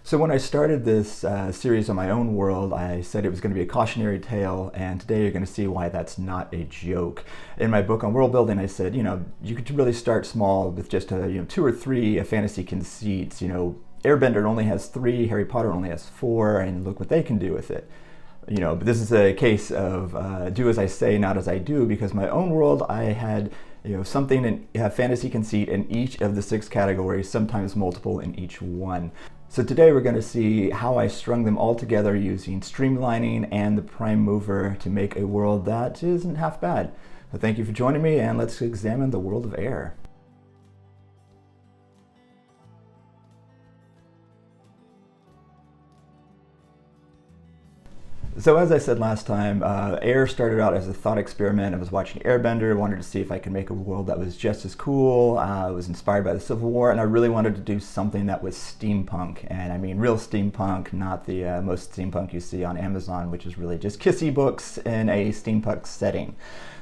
So when I started this series on my own world, I said it was going to be a cautionary tale, and today you're going to see why that's not a joke. In my book on world building, I said, you could really start small with just two or three fantasy conceits. Airbender only has 3, Harry Potter only has 4, and look what they can do with it. But this is a case of do as I say, not as I do, because my own world, I had something in fantasy conceit in each of the 6 categories, sometimes multiple in each one. So today we're going to see how I strung them all together using streamlining and the prime mover to make a world that isn't half bad. So thank you for joining me, and let's examine the world of Ayr. So as I said last time, Ayr started out as a thought experiment. I was watching Airbender, wanted to see if I could make a world that was just as cool. I was inspired by the Civil War, and I really wanted to do something that was steampunk. And I mean real steampunk, not the most steampunk you see on Amazon, which is really just kissy books in a steampunk setting.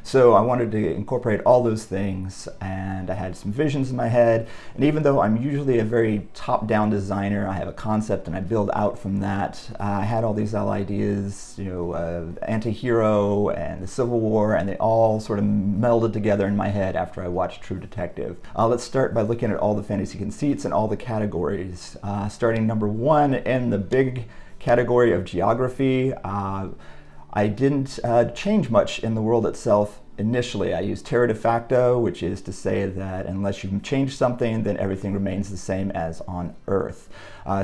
So I wanted to incorporate all those things, and I had some visions in my head. And even though I'm usually a very top-down designer, I have a concept and I build out from that. I had all these ideas, anti-hero and the Civil War, and they all sort of melded together in my head after I watched True Detective. Let's start by looking at all the fantasy conceits and all the categories. Starting number 1 in the big category of geography. I didn't change much in the world itself initially. I used terra de facto, which is to say that unless you change something, then everything remains the same as on Earth.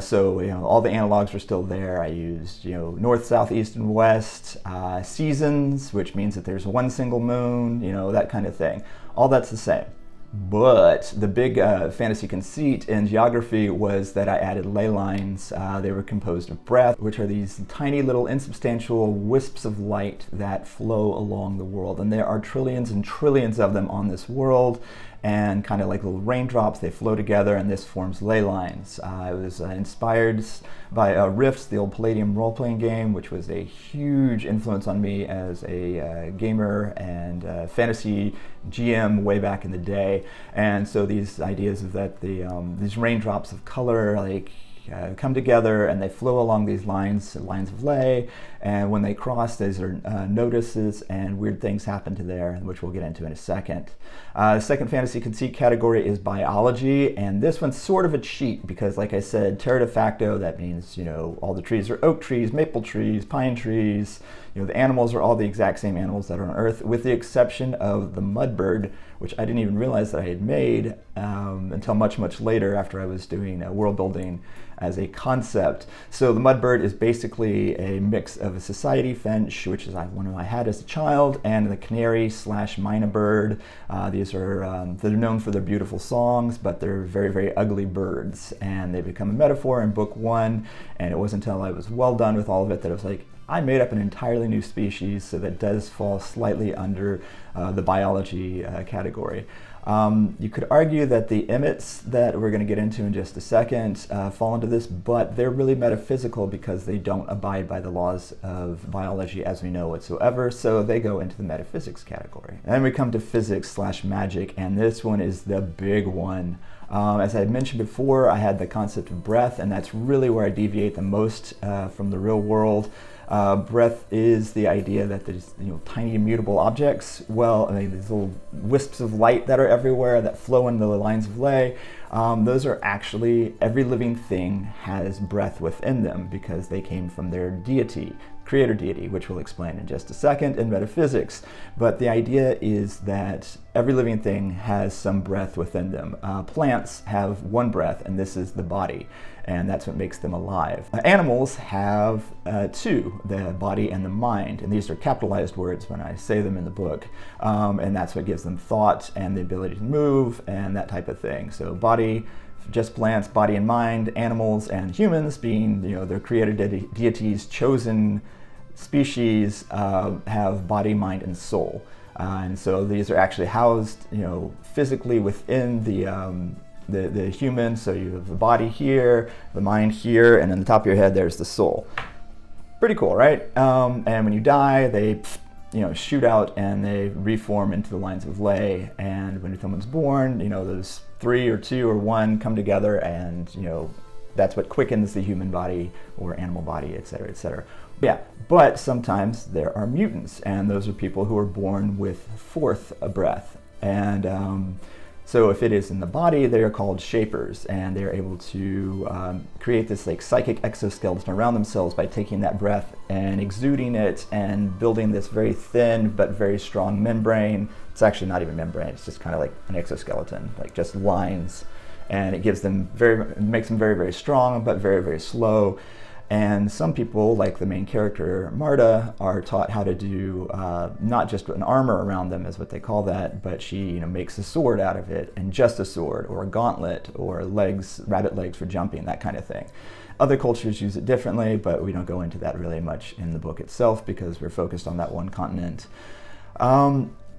So all the analogs are still there. I used north, south, east, and west, seasons, which means that there's one single moon, that kind of thing. All that's the same. But the big fantasy conceit in geography was that I added ley lines. They were composed of breath, which are these tiny little insubstantial wisps of light that flow along the world. And there are trillions and trillions of them on this world. And kind of like little raindrops, they flow together, and this forms ley lines. I was inspired by Rifts, the old Palladium role-playing game, which was a huge influence on me as a gamer and fantasy GM way back in the day. And so these ideas of that these raindrops of color come together and they flow along these lines of ley, and when they cross, these are notices, and weird things happen to there, which we'll get into in a second. The second fantasy conceit category is biology, and this one's sort of a cheat because, like I said, terra de facto, that means all the trees are oak trees, maple trees, pine trees. The animals are all the exact same animals that are on Earth, with the exception of the mudbird, which I didn't even realize that I had made until much, much later after I was doing world building as a concept. So the mudbird is basically a mix of a society finch, which is one I had as a child, and the canary / myna bird. These are they're known for their beautiful songs, but they're very, very ugly birds, and they become a metaphor in book 1. And it wasn't until I was well done with all of it that I was like, I made up an entirely new species, so that does fall slightly under the biology category. You could argue that the emets that we're going to get into in just a second fall into this, but they're really metaphysical because they don't abide by the laws of biology as we know whatsoever, so they go into the metaphysics category. And then we come to physics / magic, and this one is the big one. As I had mentioned before, I had the concept of breath, and that's really where I deviate the most from the real world. Breath is the idea that there's tiny immutable objects. Well, these little wisps of light that are everywhere that flow into the lines of ley. Those are actually, every living thing has breath within them because they came from their deity, creator deity, which we'll explain in just a second in metaphysics. But the idea is that every living thing has some breath within them. Plants have one breath, and this is the body, and that's what makes them alive. Animals have 2, the body and the mind, and these are capitalized words when I say them in the book, and that's what gives them thought and the ability to move and that type of thing. So body, just plants, body and mind. Animals and humans, being their creator deities, chosen species, have body, mind, and soul. And so these are actually housed, physically within the human. So you have the body here, the mind here, and on the top of your head, there's the soul. Pretty cool, right? And when you die, they shoot out and they reform into the lines of ley. And when someone's born, those 3 or 2 or 1 come together and That's what quickens the human body or animal body, et cetera, et cetera. Yeah, but sometimes there are mutants, and those are people who are born with fourth breath. And so if it is in the body, they are called shapers, and they're able to create this like psychic exoskeleton around themselves by taking that breath and exuding it and building this very thin but very strong membrane. It's actually not even membrane, it's just kind of like an exoskeleton, like just lines. And it makes them very, very strong, but very, very slow. And some people, like the main character, Marta, are taught how to do not just an armor around them, is what they call that, but she makes a sword out of it, and just a sword, or a gauntlet, or legs, rabbit legs for jumping, that kind of thing. Other cultures use it differently, but we don't go into that really much in the book itself because we're focused on that one continent.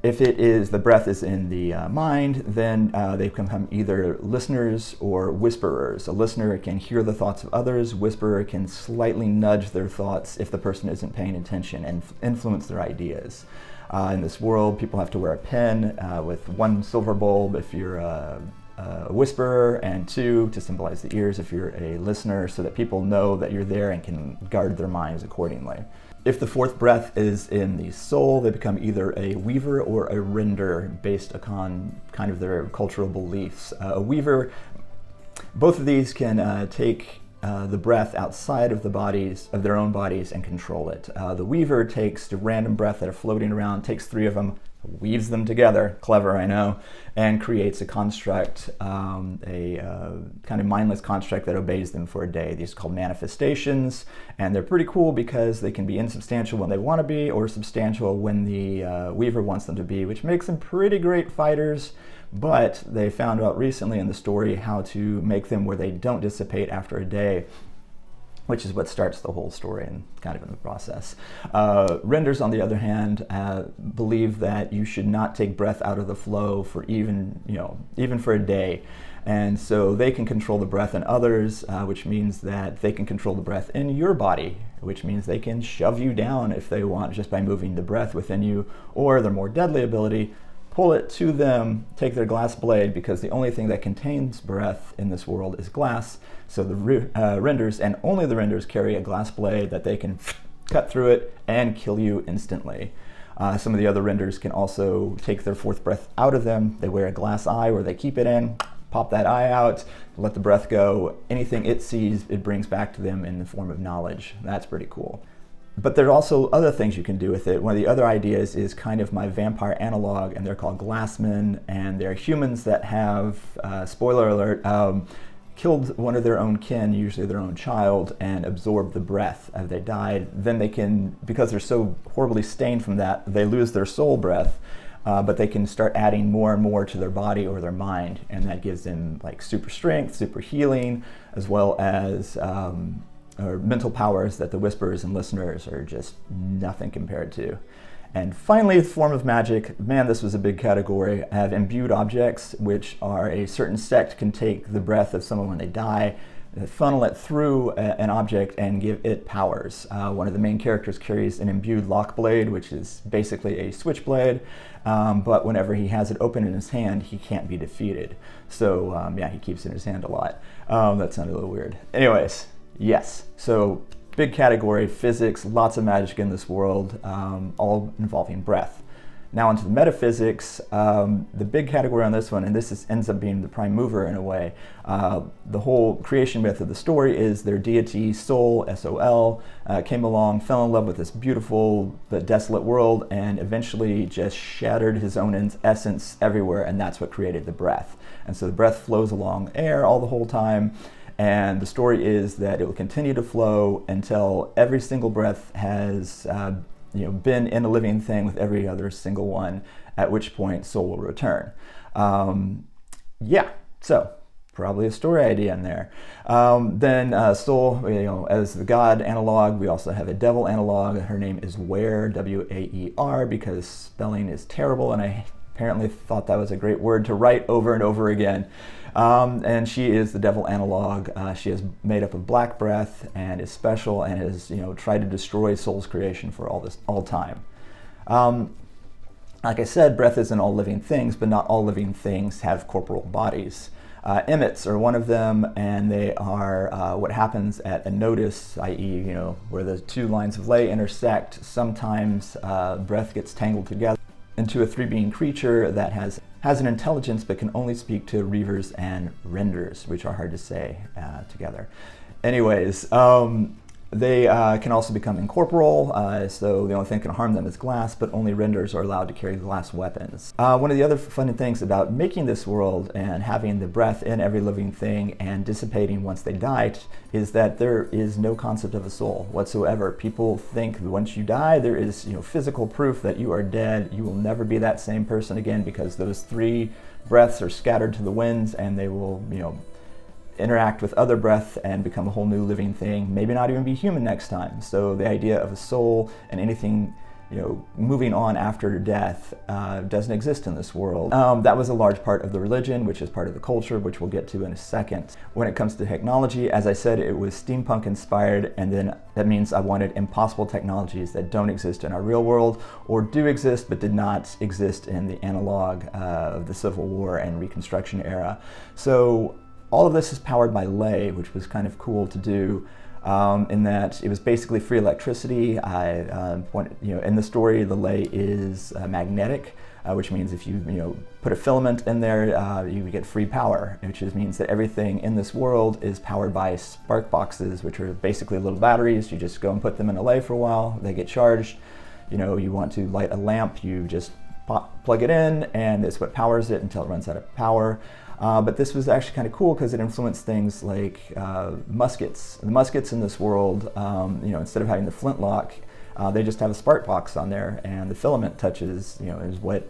If it is, the breath is in the mind, then they can become either listeners or whisperers. A listener can hear the thoughts of others. Whisperer can slightly nudge their thoughts if the person isn't paying attention and influence their ideas. In this world, people have to wear a pen with 1 silver bulb if you're a whisperer, and 2 to symbolize the ears if you're a listener, so that people know that you're there and can guard their minds accordingly. If the fourth breath is in the soul, they become either a weaver or a render based upon kind of their cultural beliefs. A weaver, both of these can take the breath outside of the bodies, of their own bodies, and control it. The weaver takes the random breath that are floating around, takes 3 of them, weaves them together, clever I know, and creates a construct, a kind of mindless construct that obeys them for a day. These are called manifestations, and they're pretty cool because they can be insubstantial when they want to be, or substantial when the weaver wants them to be, which makes them pretty great fighters. But they found out recently in the story how to make them where they don't dissipate after a day, which is what starts the whole story and kind of in the process. Renders, on the other hand, believe that you should not take breath out of the flow for even for a day. And so they can control the breath in others, which means that they can control the breath in your body, which means they can shove you down if they want just by moving the breath within you, or their more deadly ability, pull it to them, take their glass blade, because the only thing that contains breath in this world is glass. So the renders, and only the renders, carry a glass blade that they can cut through it and kill you instantly. Some of the other renders can also take their fourth breath out of them. They wear a glass eye where they keep it in, pop that eye out, let the breath go. Anything it sees, it brings back to them in the form of knowledge. That's pretty cool. But there are also other things you can do with it. One of the other ideas is kind of my vampire analog, and they're called Glassmen, and they're humans that have, spoiler alert, killed one of their own kin, usually their own child, and absorbed the breath as they died. Then they can, because they're so horribly stained from that, they lose their soul breath, but they can start adding more and more to their body or their mind, and that gives them like super strength, super healing, as well as or mental powers that the whisperers and listeners are just nothing compared to. And finally, the form of magic. Man, this was a big category. I have imbued objects, which are a certain sect can take the breath of someone when they die, funnel it through an object and give it powers. One of the main characters carries an imbued lock blade, which is basically a switchblade, but whenever he has it open in his hand, he can't be defeated. So yeah, he keeps it in his hand a lot. That sounded a little weird. Anyways, yes, so big category, physics, lots of magic in this world, all involving breath. Now into the metaphysics, the big category on this one, and ends up being the prime mover in a way, the whole creation myth of the story is their deity, Sol, S-O-L, came along, fell in love with this beautiful but desolate world, and eventually just shattered his own essence everywhere, and that's what created the breath. And so the breath flows along air all the whole time, and the story is that it will continue to flow until every single breath has been in a living thing with every other single one, at which point Sol will return. Yeah, so probably a story idea in there. Then Sol, as the god analog, we also have a devil analog. Her name is Ware, W-A-E-R, because spelling is terrible, and I apparently thought that was a great word to write over and over again. And she is the devil analog. She is made up of black breath and is special and has tried to destroy Sol's creation for all time. Like I said, breath is in all living things, but not all living things have corporal bodies. Emits are one of them, and they are what happens at a nodus, i.e., where the two lines of ley intersect. Sometimes breath gets tangled together into a three-being creature that has an intelligence but can only speak to reavers and renders, which are hard to say together. Anyways, they can also become incorporeal, so the only thing that can harm them is glass, but only renders are allowed to carry glass weapons. One of the other fun things about making this world and having the breath in every living thing and dissipating once they die is that there is no concept of a soul whatsoever. People think once you die, there is physical proof that you are dead. You will never be that same person again, because those three breaths are scattered to the winds, and they will interact with other breath and become a whole new living thing, maybe not even be human next time. So the idea of a soul and anything moving on after death doesn't exist in this world. That was a large part of the religion, which is part of the culture, which we'll get to in a second. When it comes to technology, as I said, it was steampunk inspired, and then that means I wanted impossible technologies that don't exist in our real world, or do exist but did not exist in the analog of the Civil War and Reconstruction era. So all of this is powered by Ley, which was kind of cool to do, in that it was basically free electricity. In the story, the Ley is magnetic, which means if you put a filament in there, you get free power, which means that everything in this world is powered by spark boxes, which are basically little batteries. You just go and put them in a Ley for a while, they get charged. You want to light a lamp, you just plug it in, and it's what powers it until it runs out of power. But this was actually kind of cool because it influenced things like muskets. The muskets in this world, instead of having the flintlock, they just have a spark box on there, and the filament touches, is what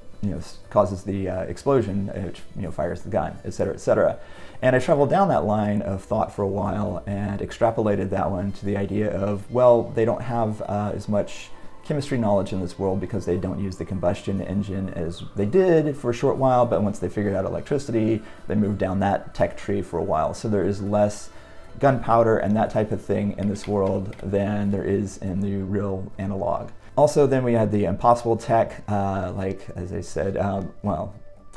causes the explosion, which fires the gun, et cetera, et cetera. And I traveled down that line of thought for a while and extrapolated that one to the idea of, well, they don't have as much chemistry knowledge in this world because they don't use the combustion engine as they did for a short while, but once they figured out electricity, they moved down that tech tree for a while. So there is less gunpowder and that type of thing in this world than there is in the real analog. Also, then we had the impossible tech, like, as I said,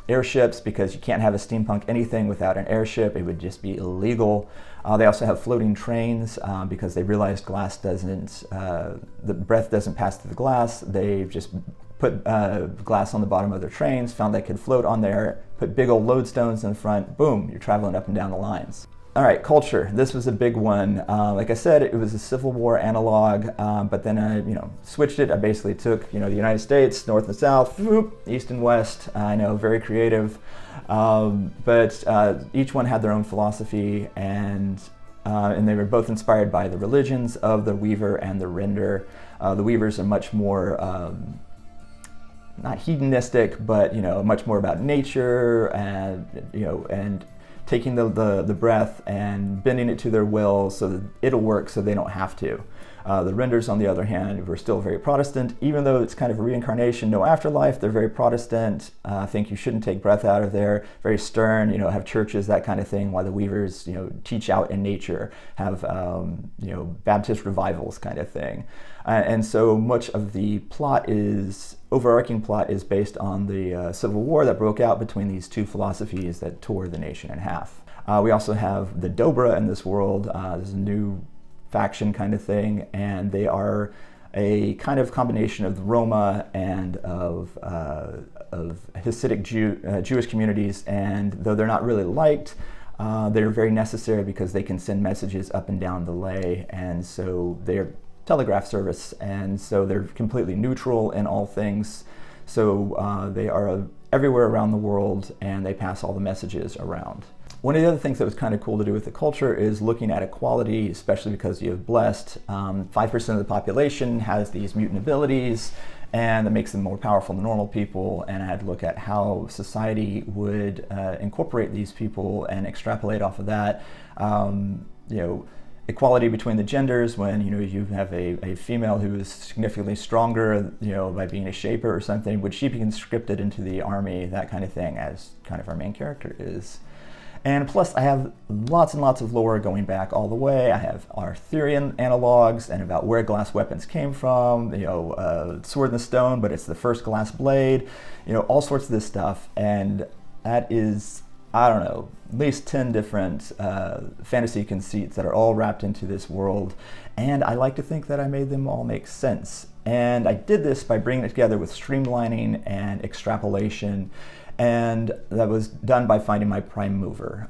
airships, because you can't have a steampunk anything without an airship. It would just be illegal. They also have floating trains because they realized glass doesn't, the breath doesn't pass through the glass. They just put glass on the bottom of their trains, found they could float on there, put big old lodestones in the front, boom, you're traveling up and down the lines. All right, culture. This was a big one. Like I said, it was a Civil War analog, but then I, switched it. I basically took, the United States, North and South, whoop, East and West. I know, very creative, but each one had their own philosophy, and they were both inspired by the religions of the Weaver and the Render. The Weavers are much more not hedonistic, but much more about nature and and taking the breath and bending it to their will so that it'll work so they don't have to. The Renders, on the other hand, were still very Protestant. Even though it's kind of a reincarnation, no afterlife, they're very Protestant. Think you shouldn't take breath out of there. Very stern, have churches, that kind of thing, while the Weavers, teach out in nature, have, Baptist revivals kind of thing. And so much of the overarching plot is based on the Civil War that broke out between these two philosophies that tore the nation in half. We also have the Dobra in this world. There's a new faction kind of thing, and they are a kind of combination of the Roma and of Hasidic Jewish communities, and though they're not really liked, they're very necessary because they can send messages up and down the Ley, and so they're telegraph service, and so they're completely neutral in all things. So they are everywhere around the world, and they pass all the messages around. One of the other things that was kind of cool to do with the culture is looking at equality, especially because you have blessed. 5% of the population has these mutant abilities, and that makes them more powerful than normal people. And I had to look at how society would incorporate these people and extrapolate off of that. Equality between the genders, when you have a female who is significantly stronger, by being a shaper or something, would she be conscripted into the army, that kind of thing, as kind of our main character is. And plus, I have lots and lots of lore going back all the way. I have Arthurian analogs and about where glass weapons came from, sword in the stone, but it's the first glass blade, all sorts of this stuff. And that is I don't know, at least 10 different fantasy conceits that are all wrapped into this world, and I like to think that I made them all make sense. And I did this by bringing it together with streamlining and extrapolation, and that was done by finding my prime mover.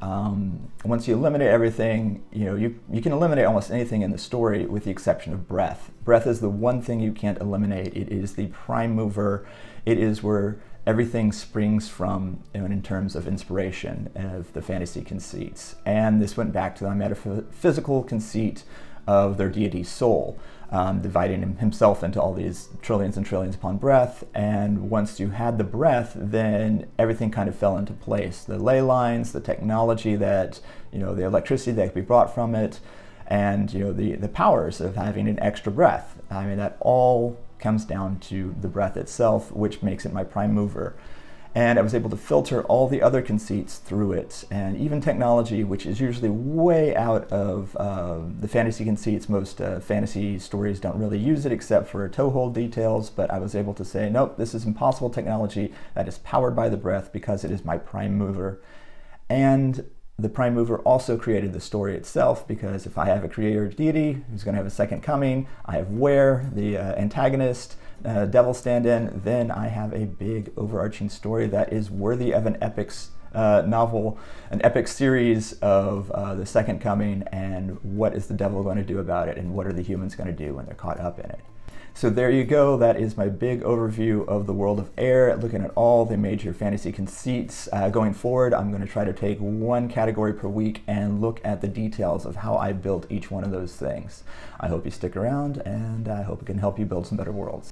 Once you eliminate everything, you can eliminate almost anything in the story with the exception of breath. Breath is the one thing you can't eliminate. It is the prime mover. It is where everything springs from in terms of inspiration of the fantasy conceits. And this went back to the metaphysical conceit of their deity soul, dividing himself into all these trillions and trillions upon breath. And once you had the breath, then everything kind of fell into place. The ley lines, the technology that, the electricity that could be brought from it, and the powers of having an extra breath. I mean, that all comes down to the breath itself, which makes it my prime mover. And I was able to filter all the other conceits through it, and even technology, which is usually way out of the fantasy conceits. Most fantasy stories don't really use it except for toehold details, but I was able to say, nope, this is impossible technology that is powered by the breath because it is my prime mover. And the prime mover also created the story itself, because if I have a creator deity who's going to have a second coming, I have Where, the antagonist, devil stand-in, then I have a big overarching story that is worthy of an epic novel, an epic series of the second coming, and what is the devil going to do about it, and what are the humans going to do when they're caught up in it. So there you go, that is my big overview of the world of Ayr, looking at all the major fantasy conceits. Going forward, I'm going to try to take one category per week and look at the details of how I built each one of those things. I hope you stick around, and I hope it can help you build some better worlds.